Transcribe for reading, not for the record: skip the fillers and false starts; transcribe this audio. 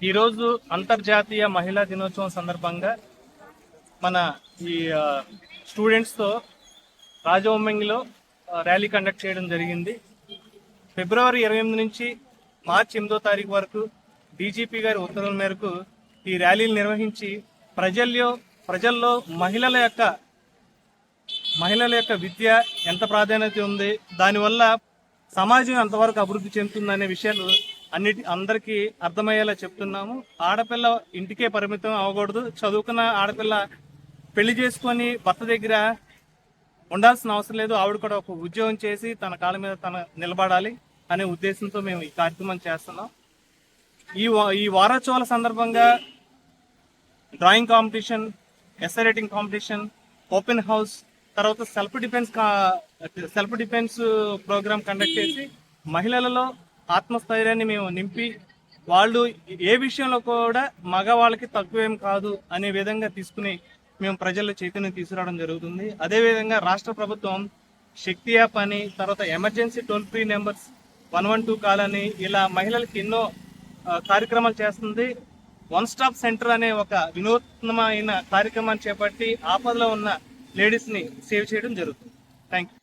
ఈరోజు అంతర్జాతీయ మహిళా దినోత్సవం సందర్భంగా మన ఈ స్టూడెంట్స్తో రాజవొమ్మంగిలో ర్యాలీ కండక్ట్ చేయడం జరిగింది. ఫిబ్రవరి 28 నుంచి మార్చి 8వ తారీఖు వరకు డీజీపీ గారి ఉత్తర్వుల మేరకు ఈ ర్యాలీలు నిర్వహించి ప్రజల్లో మహిళల యొక్క విద్య ఎంత ప్రాధాన్యత ఉంది, దానివల్ల సమాజం ఎంతవరకు అభివృద్ధి చెందుతుందనే విషయాలు అందరికీ అర్థమయ్యేలా చెప్తున్నాము. ఆడపిల్ల ఇంటికే పరిమితం అవ్వకూడదు. చదువుకున్న ఆడపిల్ల పెళ్లి చేసుకొని భర్త దగ్గర ఉండాల్సిన అవసరం లేదు. ఆవిడ కూడా ఒక ఉద్యోగం చేసి తన కాళ్ళ మీద తన నిలబడాలి అనే ఉద్దేశంతో మేము ఈ కార్యక్రమం చేస్తున్నాం. ఈ వారోత్సవాల సందర్భంగా drawing competition, essay writing competition, open house, తర్వాత సెల్ఫ్ డిఫెన్స్ ప్రోగ్రామ్ కండక్ట్ చేసి మహిళలలో ఆత్మస్థైర్యాన్ని మేము నింపి వాళ్ళు ఏ విషయంలో కూడా మగవాళ్ళకి తక్కువేం కాదు అనే విధంగా తీసుకుని మేము ప్రజల్లో చైతన్యం తీసుకురావడం జరుగుతుంది. అదేవిధంగా రాష్ట్ర ప్రభుత్వం శక్తి యాప్ అని, తర్వాత emergency toll free numbers 112 call అని ఇలా మహిళలకి ఎన్నో కార్యక్రమాలు చేస్తుంది. వన్ స్టాప్ సెంటర్ అనే ఒక వినూత్నమైన కార్యక్రమాన్ని చేపట్టి ఆపదలో ఉన్న లేడీస్ని సేవ్ చేయడం జరుగుతుంది. Thank you.